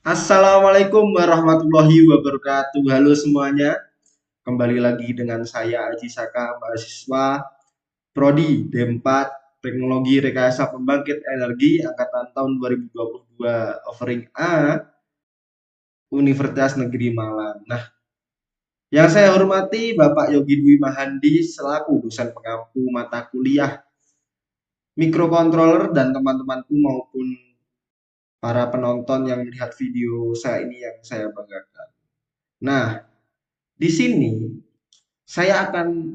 Assalamualaikum warahmatullahi wabarakatuh. Halo semuanya, kembali lagi dengan saya Aji Saka, mahasiswa Prodi D4 Teknologi Rekayasa Pembangkit Energi angkatan tahun 2022 offering A Universitas Negeri Malang. Nah, yang saya hormati Bapak Yogi Dwi Mahandi selaku dosen pengampu mata kuliah mikrokontroler dan teman-temanku maupun para penonton yang melihat video saya ini yang saya banggakan. Nah, di sini saya akan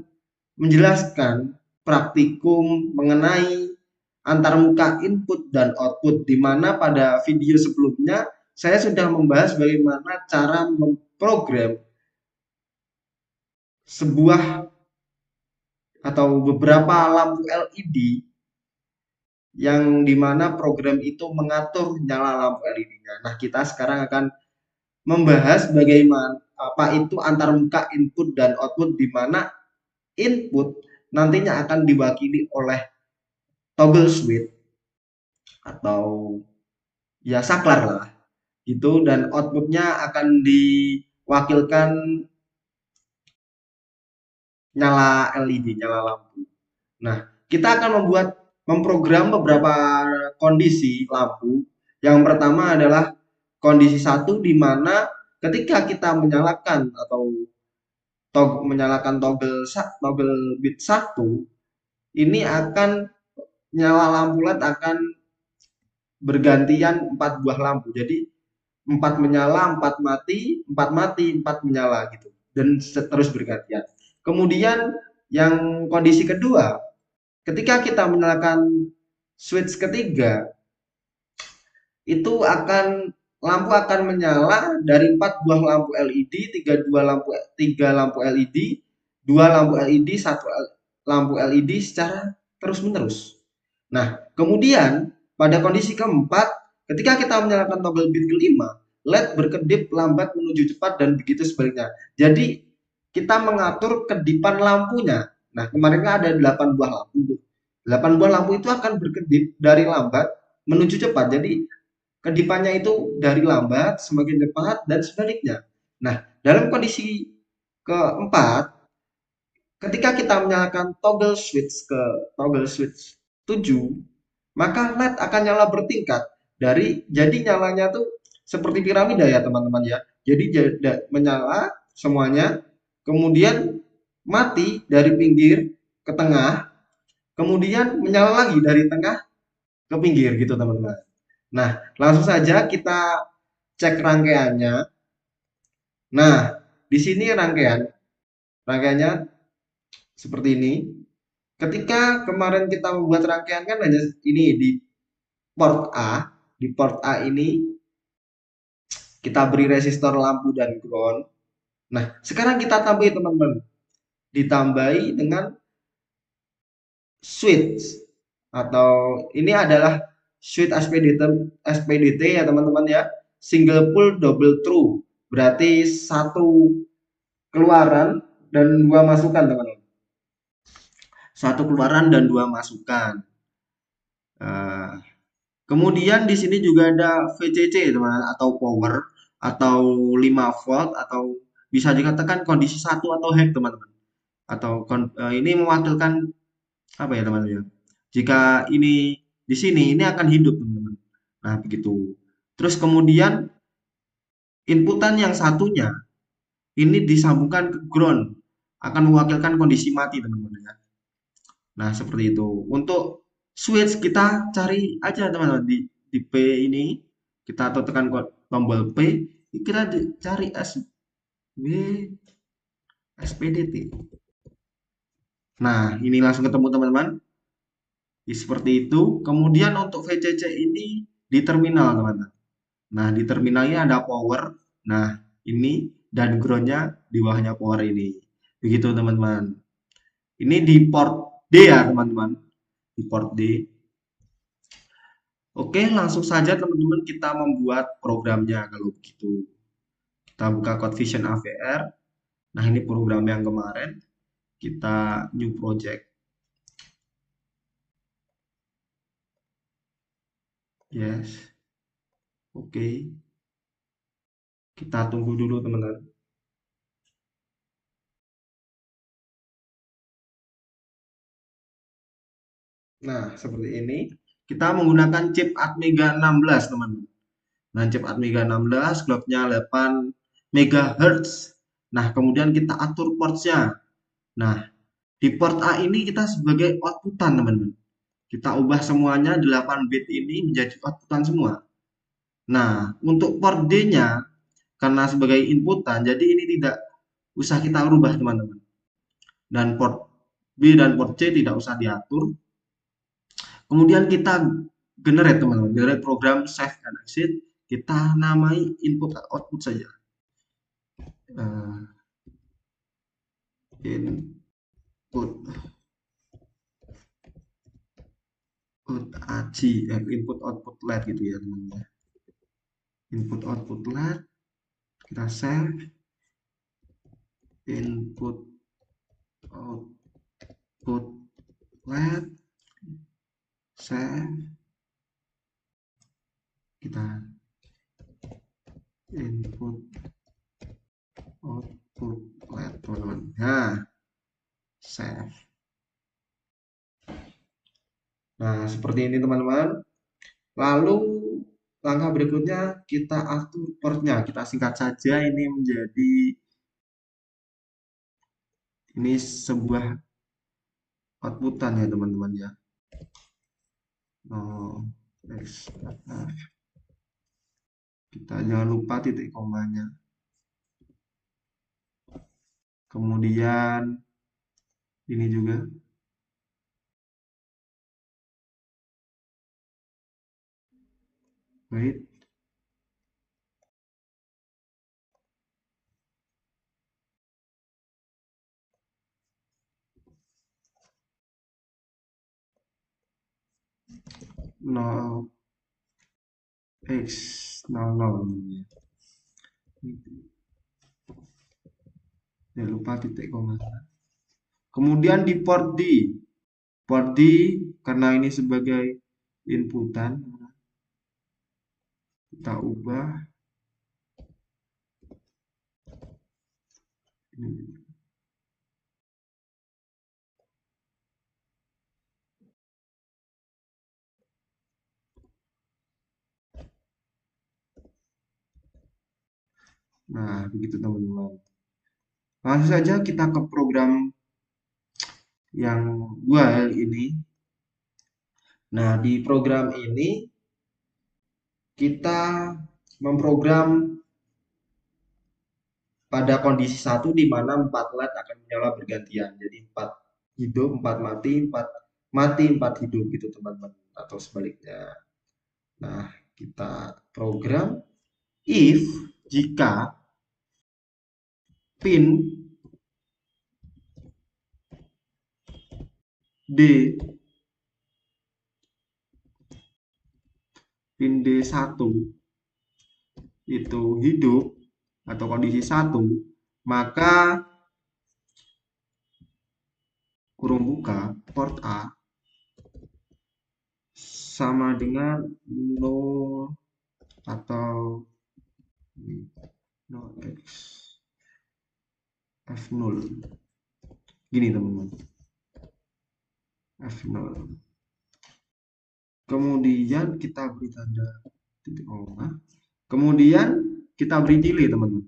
menjelaskan praktikum mengenai antarmuka input dan output, di mana pada video sebelumnya saya sudah membahas bagaimana cara memprogram sebuah atau beberapa lampu LED yang dimana program itu mengatur nyala lampu LED-nya. Nah, kita sekarang akan membahas bagaimana apa itu antarmuka input dan output, di mana input nantinya akan diwakili oleh toggle switch atau ya saklar lah gitu, dan outputnya akan diwakilkan nyala LED, nyala lampu. Nah, kita akan memprogram beberapa kondisi lampu. Yang pertama adalah kondisi satu, di mana ketika kita menyalakan atau menyalakan toggle bit satu, ini akan nyala lampu LED akan bergantian 4 buah lampu. Jadi 4 menyala, 4 mati, 4 mati, 4 menyala gitu. Dan terus bergantian. Kemudian yang kondisi kedua, ketika kita menyalakan switch ketiga, itu lampu akan menyala dari 4 buah lampu LED, 3 lampu LED, 2 lampu LED, 1 lampu LED secara terus-menerus. Nah, kemudian pada kondisi keempat, ketika kita menyalakan toggle bit kelima, LED berkedip lambat menuju cepat dan begitu sebaliknya. Jadi kita mengatur kedipan lampunya. Nah, kemarin kan ada 8 buah lampu. 8 buah lampu itu akan berkedip dari lambat menuju cepat. Jadi kedipannya itu dari lambat semakin cepat dan sebaliknya. Nah, dalam kondisi keempat, ketika kita menyalakan toggle switch 7, maka LED akan nyala bertingkat. Jadi nyalanya tuh seperti piramida ya teman-teman ya. Jadi menyala semuanya, kemudian mati dari pinggir ke tengah, kemudian menyala lagi dari tengah ke pinggir gitu teman-teman. Nah, langsung saja kita cek rangkaiannya. Nah, di sini rangkaiannya seperti ini. Ketika kemarin kita membuat rangkaian kan hanya ini di port A. Di port A ini kita beri resistor lampu dan ground. Nah, sekarang kita tambahi teman-teman. Ditambahi dengan switch atau ini adalah switch SPDT ya teman-teman ya. Single pull double through. Berarti satu keluaran dan dua masukan teman-teman. Satu keluaran dan dua masukan. Nah, kemudian di sini juga ada VCC teman-teman, atau power atau 5 volt, atau bisa dikatakan kondisi satu atau hack teman-teman. Atau ini mewakilkan apa ya teman-teman ya? Jika ini di sini ini akan hidup teman-teman. Nah, begitu. Terus kemudian inputan yang satunya ini disambungkan ke ground, akan mewakilkan kondisi mati teman-teman ya. Nah, seperti itu. Untuk switch kita cari aja teman-teman di P ini, kita atau tekan tombol P, kita cari SW SPDT. Nah, ini langsung ketemu teman-teman. Seperti itu. Kemudian untuk VCC ini di terminal teman-teman. Nah, di terminalnya ada power. Nah, ini dan groundnya di bawahnya power ini. Begitu teman-teman. Ini di port D ya teman-teman. Di port D. Oke, langsung saja teman-teman kita membuat programnya kalau begitu. Kita buka CodeVision AVR. Nah, ini program yang kemarin. Kita new project. Yes. Oke. Kita tunggu dulu teman-teman. Nah, seperti ini. Kita menggunakan chip Atmega 16, teman-teman. Nah, chip Atmega 16, clocknya 8 MHz. Nah, kemudian kita atur portsnya. Nah, di port A ini kita sebagai outputan, teman-teman. Kita ubah semuanya 8 bit ini menjadi outputan semua. Nah, untuk port D-nya, karena sebagai inputan, jadi ini tidak usah kita rubah, teman-teman. Dan port B dan port C tidak usah diatur. Kemudian kita generate, teman-teman, generate program save and exit. Kita namai input output saja. Input AC, input output LED gitu ya, teman-teman. Input output LED, kita save. Input output LED, save. Kita input output LED, teman-teman. Nah, save. Nah, seperti ini teman-teman. Lalu langkah berikutnya kita atur portnya. Kita singkat saja ini menjadi ini sebuah outputan ya teman-teman ya. Oh, kita jangan lupa titik komanya. Kemudian ini juga. Wait. No X 00. Jangan lupa titik koma. Kemudian di port D. Port D karena ini sebagai inputan, kita ubah ini. Nah, begitu teman-teman. Langsung saja kita ke program yang while ini. Nah, di program ini kita memprogram pada kondisi satu di mana 4 LED akan menyala bergantian. Jadi 4 hidup, 4 mati, 4 mati, 4 hidup gitu teman-teman. Atau sebaliknya. Nah, kita program if jika pin D pin D1 itu hidup atau kondisi 1, maka kurung buka port A sama dengan 0 atau 0x F0. Gini teman-teman. F0. Kemudian kita beri tanda titik koma. Kemudian kita beri delay teman-teman.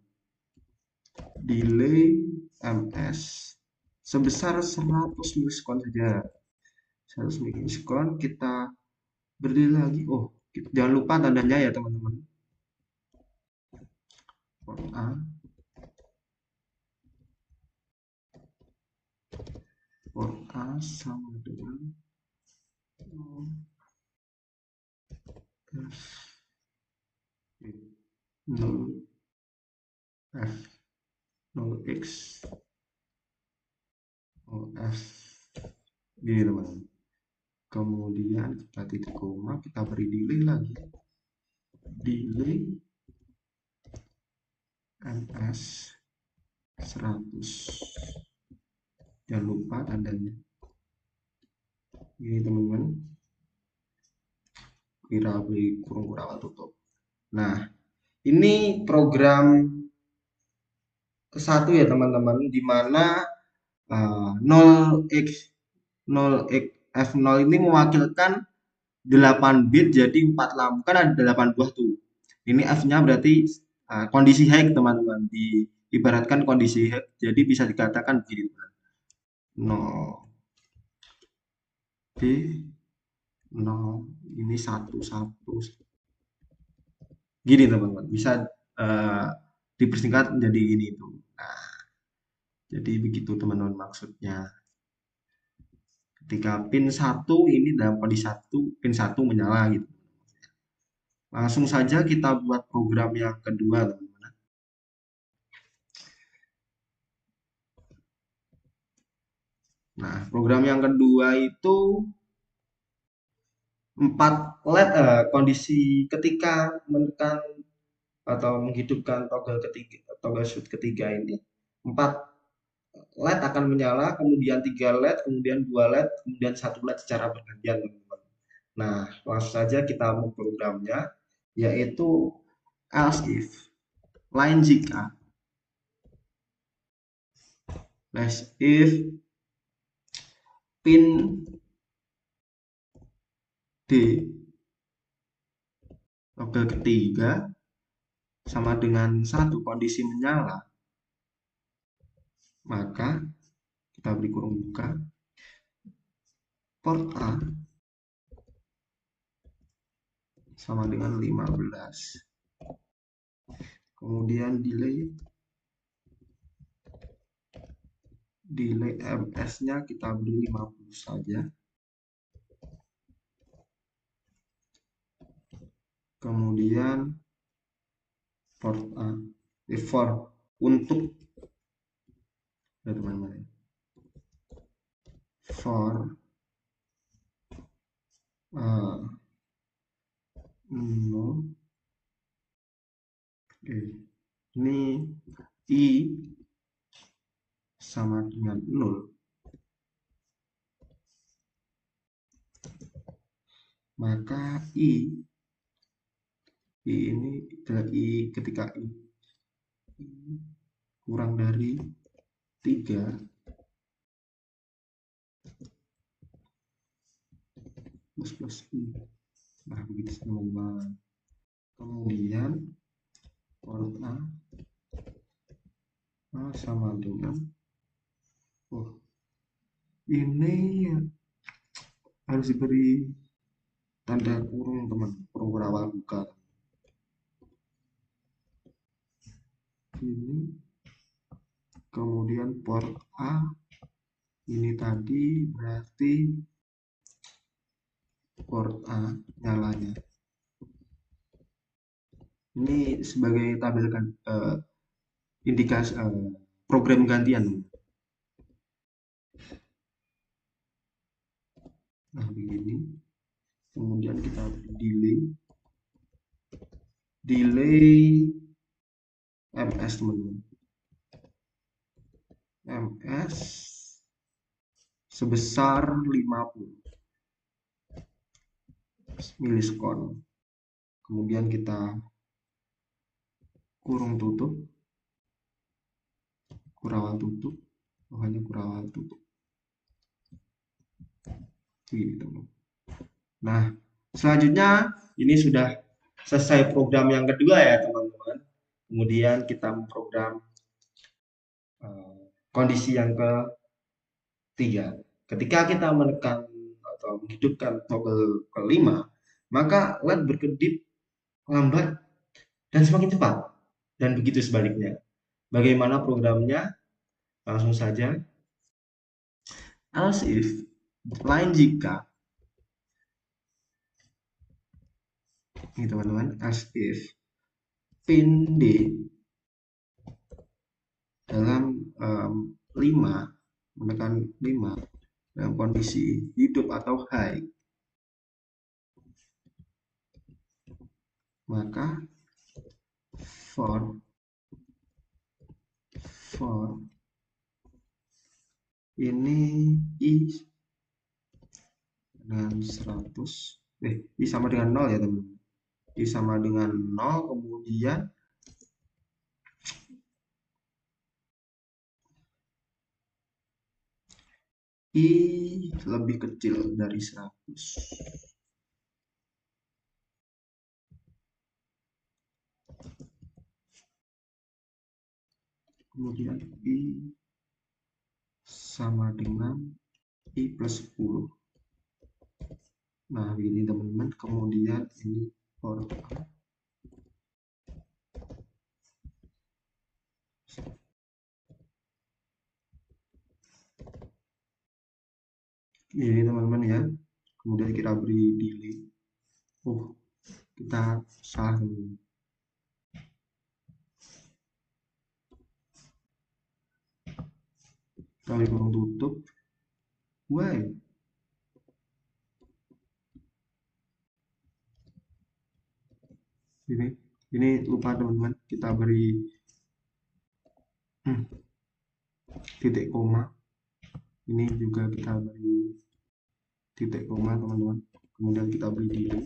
Delay ms sebesar 100 milisekund saja. 100 milisekund kita beri lagi. Oh, jangan lupa tandanya ya teman-teman. Port A. Port A sama dengan F 0 F 0x F gini teman-teman. Kemudian kita titik koma, kita beri delay lagi. Delay ms 100. Jangan lupa tandanya. Ini teman-teman. Kira beri kurung tutup. Nah, Ini program ke-1 ya teman-teman, di mana 0x 0x F0 ini mewakilkan 8 bit, jadi 4 lampu kan ada 8 buah tuh. Ini F-nya berarti kondisi high teman-teman, diibaratkan kondisi high, jadi bisa dikatakan begini, 0 B 0 ini 1 1 gini teman-teman, bisa eh, dipersingkat menjadi gini itu. Nah, jadi begitu teman-teman maksudnya. Ketika pin 1 ini dalam kondisi 1, pin 1 menyala gitu. Langsung saja kita buat program yang kedua teman-teman. Nah, program yang kedua itu 4 LED, kondisi ketika menekan atau menghidupkan toggle ketiga, toggle switch ketiga ini, 4 LED akan menyala, kemudian 3 LED, kemudian 2 LED, kemudian 1 LED secara bergantian teman-teman. Nah, langsung saja kita memprogramnya, yaitu else if, lain jika, else if pin D toggle ketiga sama dengan 1 kondisi menyala, maka kita beri kurung buka, port A sama dengan 15. Kemudian delay MS-nya kita beri 50 saja. Kemudian port A, for untuk ya teman-teman, for no, ini I sama dengan 0, maka I ini ketika I kurang dari 3 plus I. Nah, begitu teman-teman. Kemudian port A sama dengan ini harus diberi tanda kurung teman, kurung berawal buka. Ini kemudian port A ini tadi berarti port A nyalanya. Ini sebagai tampilkan indikasi program gantian. Nah, begini. Kemudian kita delay MS teman-teman. MS sebesar 50 milisekon. Kemudian kita kurung tutup, kurawal tutup, hanya kurawal tutup. Ini teman. Nah, selanjutnya ini sudah selesai program yang kedua ya teman-teman. Kemudian kita memprogram kondisi yang ketiga. Ketika kita menekan atau menghidupkan toggle kelima, maka LED berkedip lambat dan semakin cepat. Dan begitu sebaliknya. Bagaimana programnya? Langsung saja. Else if, lain jika. Ini teman-teman, else if pin D dalam 5, menekan 5 dalam kondisi hidup atau high, maka for ini I dengan 100 I sama dengan 0 ya teman-teman. I sama dengan 0, kemudian I lebih kecil dari 100. Kemudian I sama dengan I plus 10. Nah, begini teman-teman. Kemudian ini for A. Ini teman-teman ya. Kemudian kita beri delay. Kita salah teman-teman. Kali kurung tutup. Why? Ini lupa teman-teman. Kita beri titik koma. Ini juga kita beri titik koma teman-teman. Kemudian kita beri delay.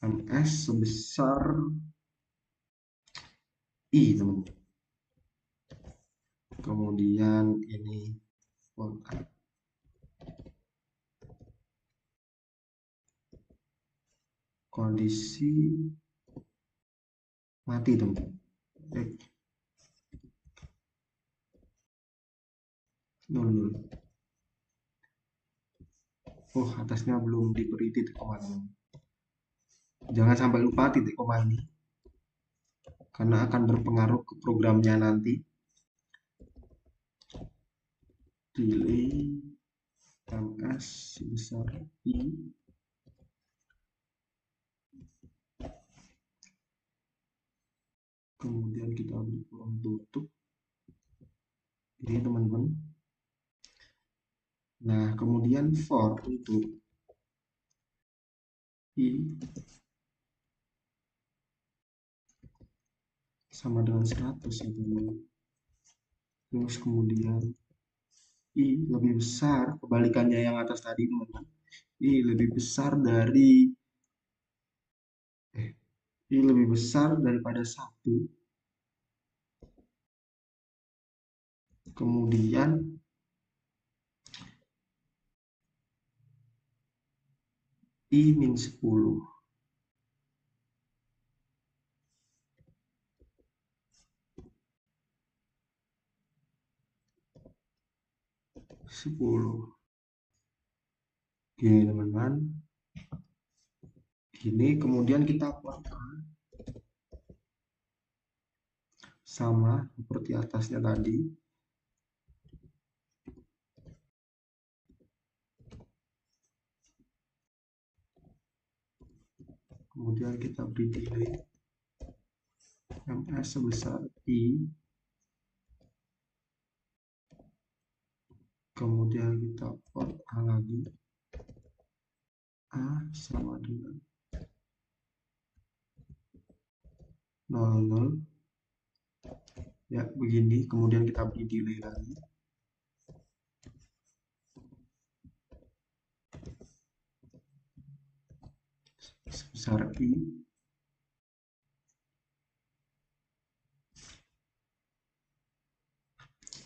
MS sebesar I teman-teman. Kemudian ini kondisi mati teman-teman. Nol. Atasnya belum diberi titik koma teman-teman. Jangan sampai lupa titik koma ini, karena akan berpengaruh ke programnya nanti. Delay MS sebesar I. Kemudian kita beri kurung tutup. Ini teman-teman. Nah, kemudian for untuk I sama dengan 100 ya teman-teman. Terus kemudian I lebih besar, kebalikannya yang atas tadi teman-teman. I lebih besar dari I lebih besar daripada 1. Kemudian I min 10. 10. Oke teman-teman. Ini kemudian kita kuatkan sama seperti atasnya tadi. Kemudian kita beri delay MS sebesar I. Kemudian kita for A lagi. A sama dengan 00. Ya, begini. Kemudian kita beri delay lagi. Sebesar I.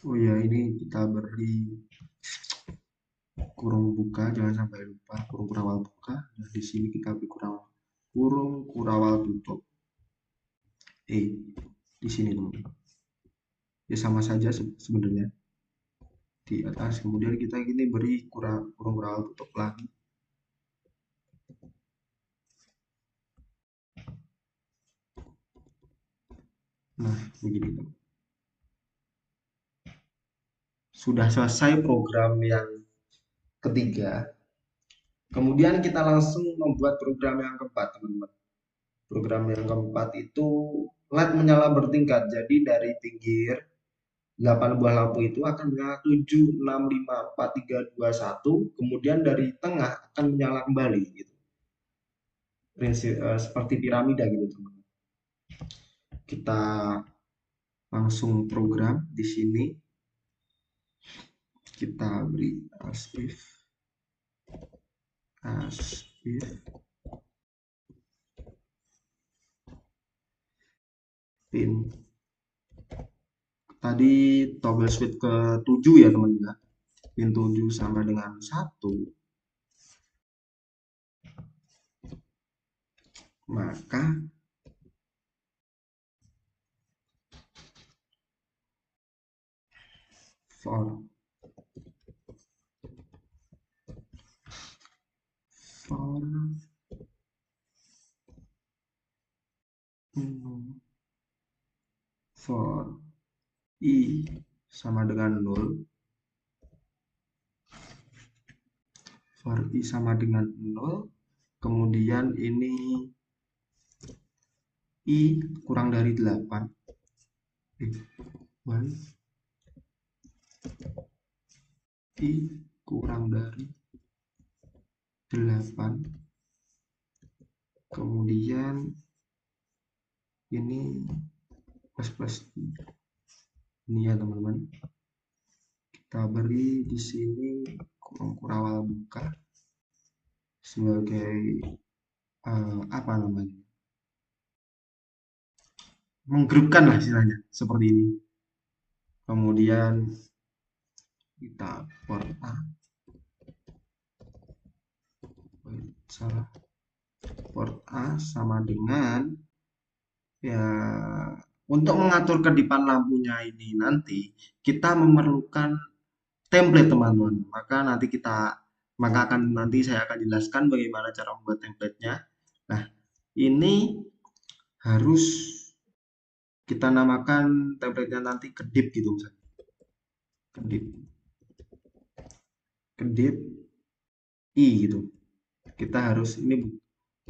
Ya, ini kita beri kurung buka, jangan sampai lupa kurung kurawal buka. Nah, di sini kita beri kurung kurawal tutup. Di sini teman-teman. Ya sama saja sebenarnya. Di atas, kemudian kita ini beri kurung kurawal tutup lagi. Nah, begini teman. Sudah selesai program yang ketiga. Kemudian kita langsung membuat program yang keempat, teman-teman. Program yang keempat itu LED menyala bertingkat. Jadi dari pinggir 8 buah lampu itu akan menyala 7, 6, 5, 4, 3, 2, 1. Kemudian dari tengah akan menyala kembali gitu. Prinsip seperti piramida gitu, teman-teman. Kita langsung program di sini. Kita beri as if pin. Tadi toggle switch ke 7 ya teman-teman. Pin 7 sama dengan 1. Maka for for for i sama dengan 0, for i sama dengan 0, kemudian ini i kurang dari 8, i kurang dari 8, kemudian ini plus ini ya teman-teman, kita beri di sini kurung kurawal buka sebagai apa namanya, menggrupkan lah istilahnya seperti ini. Kemudian kita port A, salah, port A sama dengan ya, untuk mengatur kedipan lampunya ini nanti kita memerlukan template teman-teman. Nanti saya akan jelaskan bagaimana cara membuat template-nya. Nah, ini harus kita namakan template-nya nanti kedip gitu misalnya. Kedip i gitu. Kita harus ini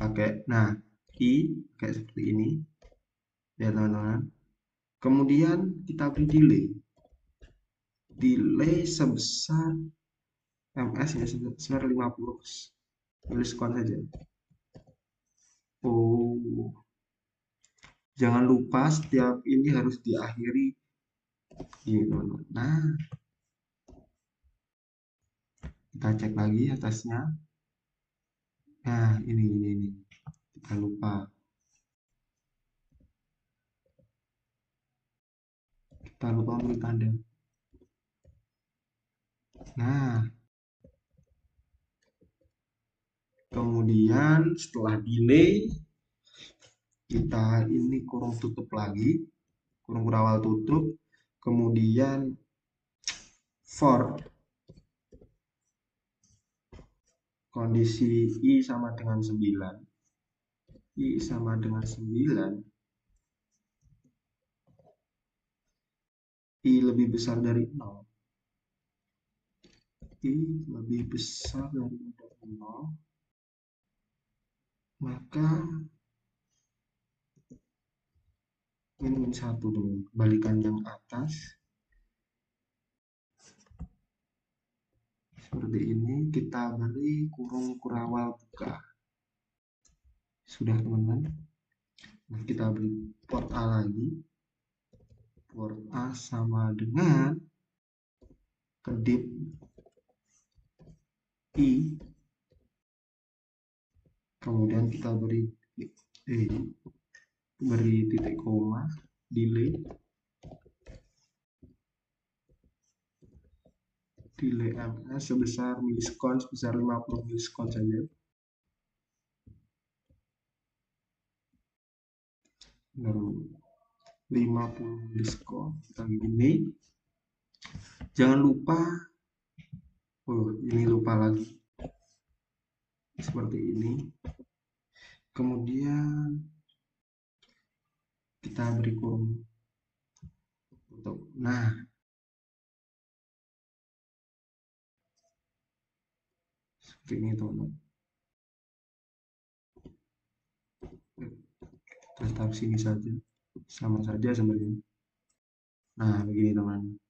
pakai, nah, i kayak seperti ini ya teman-teman. Kemudian kita beri delay sebesar ms ya, sebesar 50 milisekund saja. Oh, jangan lupa setiap ini harus diakhiri gitu. Nah, kita cek lagi atasnya. Nah, ini kita lupa beri tanda. Nah, kemudian setelah delay kita ini kurung tutup lagi, kurung kurawal tutup, kemudian for kondisi i sama dengan 9, i sama dengan 9, i lebih besar dari 0, i lebih besar dari 0, maka min 1 dulu, kembalikan yang atas seperti ini, kita beri kurung kurawal buka. Sudah teman-teman. Nah, kita beri port A lagi, port A sama dengan kedip i, kemudian kita beri titik koma, delay ms sebesar milisekund, sebesar 50 milisekund saja. Lalu 50 milisekund kita gini. Jangan lupa, ini lupa lagi, seperti ini. Kemudian kita beri kurung. Nah, seperti ini teman-teman. Kita taruh sini saja, sama saja sebenarnya. Nah, begini teman.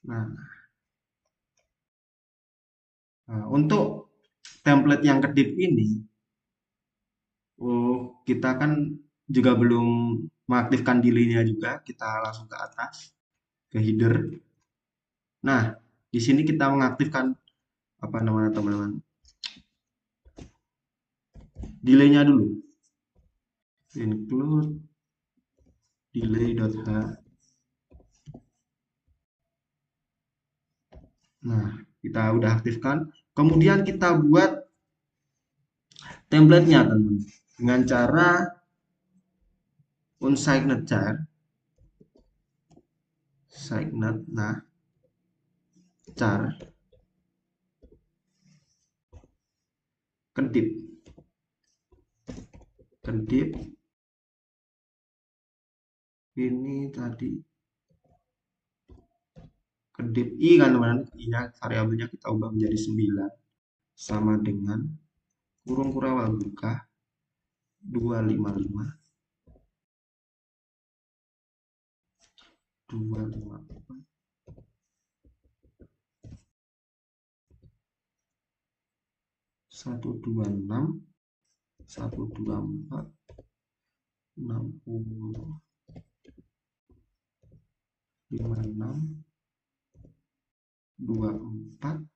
Nah, untuk template yang kedip ini, kita kan juga belum mengaktifkan delay-nya juga, kita langsung ke atas, ke header. Nah, di sini kita mengaktifkan apa namanya teman-teman, Delaynya dulu. Include delay.h. Nah, kita udah aktifkan. Kemudian kita buat template-nya, teman-teman. Dengan cara unsignature, signet, nah, char, kedip, kedip, ini tadi kedip i kan teman-teman, i-nya variabelnya kita ubah menjadi 9 sama dengan kurung kurawal buka 255 254 126 124 60 56 24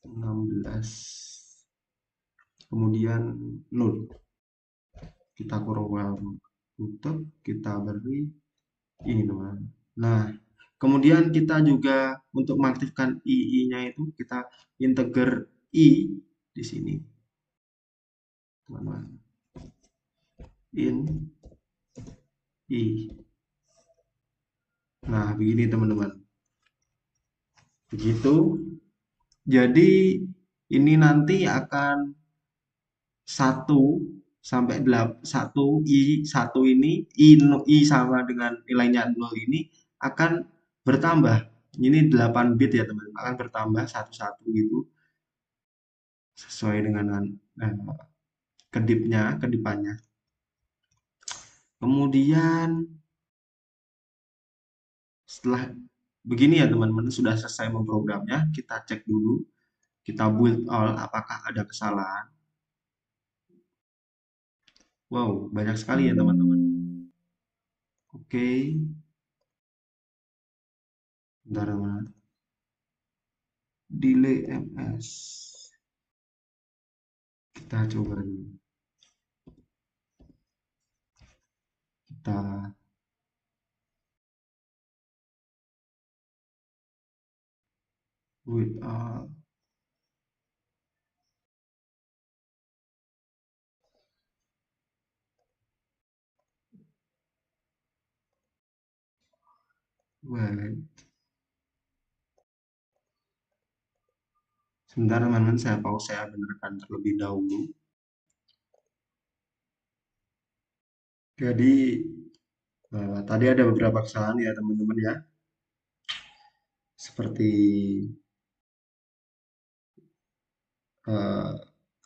16 kemudian 0 kita kurung tutup kita beri ini teman. Nah, kemudian kita juga untuk mengaktifkan ii-nya itu kita integer i di sini teman-teman, in i. Nah, begini teman-teman, begitu. Jadi ini nanti akan 1 sampai 1 ini i sama dengan nilainya 0 ini akan bertambah. Ini 8 bit ya teman-teman, akan bertambah satu-satu gitu sesuai dengan kedipannya. Kemudian setelah begini ya teman-teman, sudah selesai memprogramnya, kita cek dulu, kita build all apakah ada kesalahan. Wow, banyak sekali ya teman-teman. Oke, bentar teman. Delay ms. Kita coba dulu. Kita build all. Wait. Sebentar teman-teman, saya pause, saya benarkan terlebih dahulu. Jadi tadi ada beberapa kesalahan ya teman-teman ya. Seperti eh,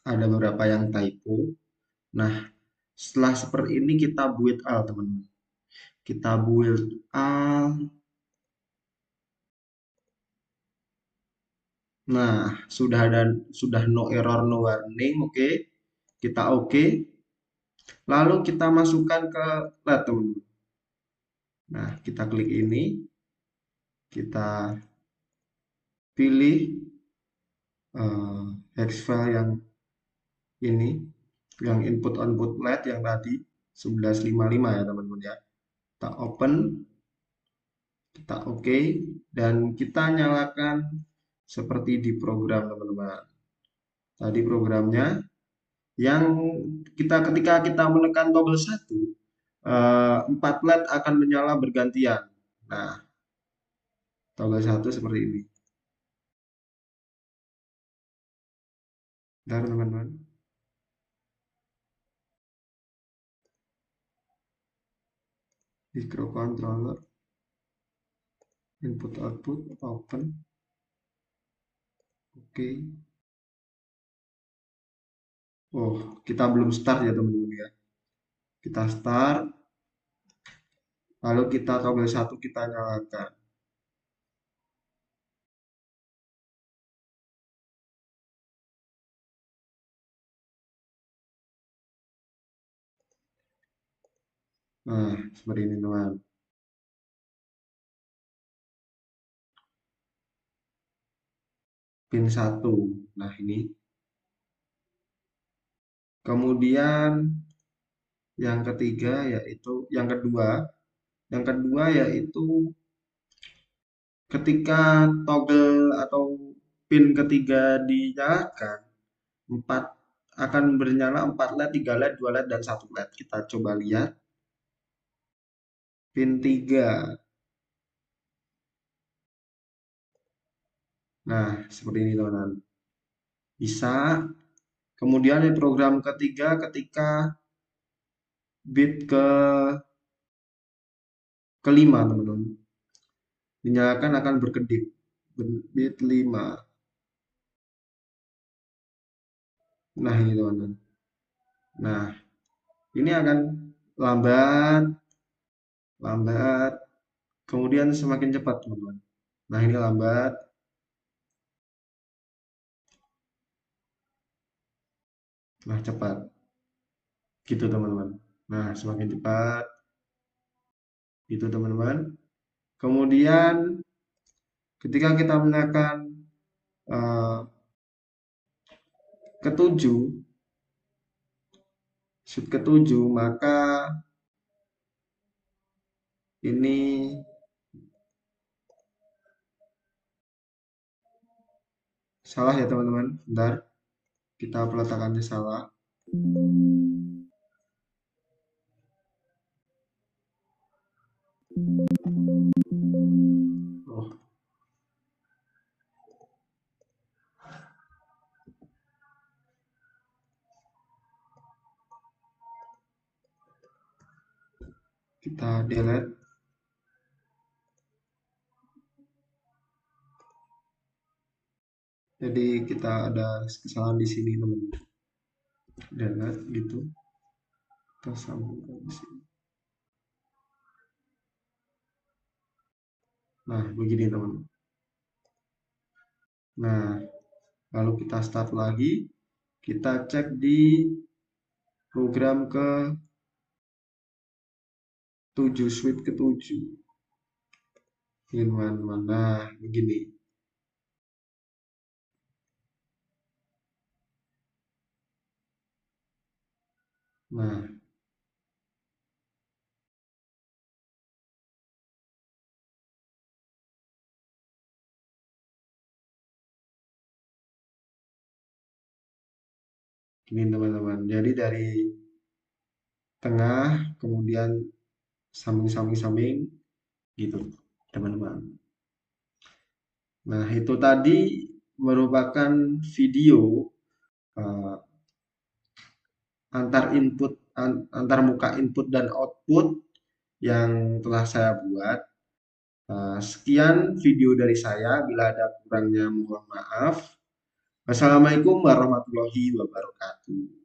ada beberapa yang typo. Nah, setelah seperti ini kita build all teman-teman. Kita build all. Nah, sudah no error, no warning, oke. Kita oke. Lalu kita masukkan ke lab teman-teman. Nah, kita klik ini, kita pilih hex file yang ini, yang input output LED yang tadi 1155 ya teman-teman ya. Kita open, kita oke, dan kita nyalakan seperti di program teman-teman. Tadi programnya yang ketika kita menekan tombol 1, 4 LED akan menyala bergantian. Nah, tombol 1 seperti ini. Bentar teman-teman. Microcontroller, input output, open, oke. Oh, kita belum start ya teman-teman ya. Kita start, lalu kita tombol 1 kita nyalakan. Nah, seperti ini teman. Pin 1. Nah, ini Kemudian yang ketiga yaitu yang kedua yaitu ketika toggle atau pin ketiga dinyalakan, empat akan bernyala 4 LED, 3 LED, 2 LED, dan 1 LED. Kita coba lihat pin 3. Nah, seperti ini teman-teman. Bisa. Kemudian di program ketiga ketika bit kelima teman-teman dinyalakan akan berkedip bit 5. Nah, ini teman-teman. Nah, ini akan lambat, lambat, kemudian semakin cepat teman-teman. Nah, ini lambat, nah cepat, gitu teman-teman. Nah, semakin cepat, gitu teman-teman. Kemudian ketika kita menekan eh, ketujuh, shift ketujuh, maka ini salah ya teman-teman. Bentar, kita peletakannya salah. Oh, kita delete. Jadi kita ada kesalahan di sini teman-teman. Delete gitu. Kita sambungkan di sini. Nah, begini teman-teman. Nah, lalu kita start lagi. Kita cek di program ke 7, switch ke 7. Ini mana begini. Nah, ini teman-teman. Jadi dari tengah, kemudian samping-samping-samping gitu, teman-teman. Nah, itu tadi merupakan video uh, antar muka input dan output yang telah saya buat. Sekian video dari saya. Bila ada kurangnya mohon maaf. Wassalamualaikum warahmatullahi wabarakatuh.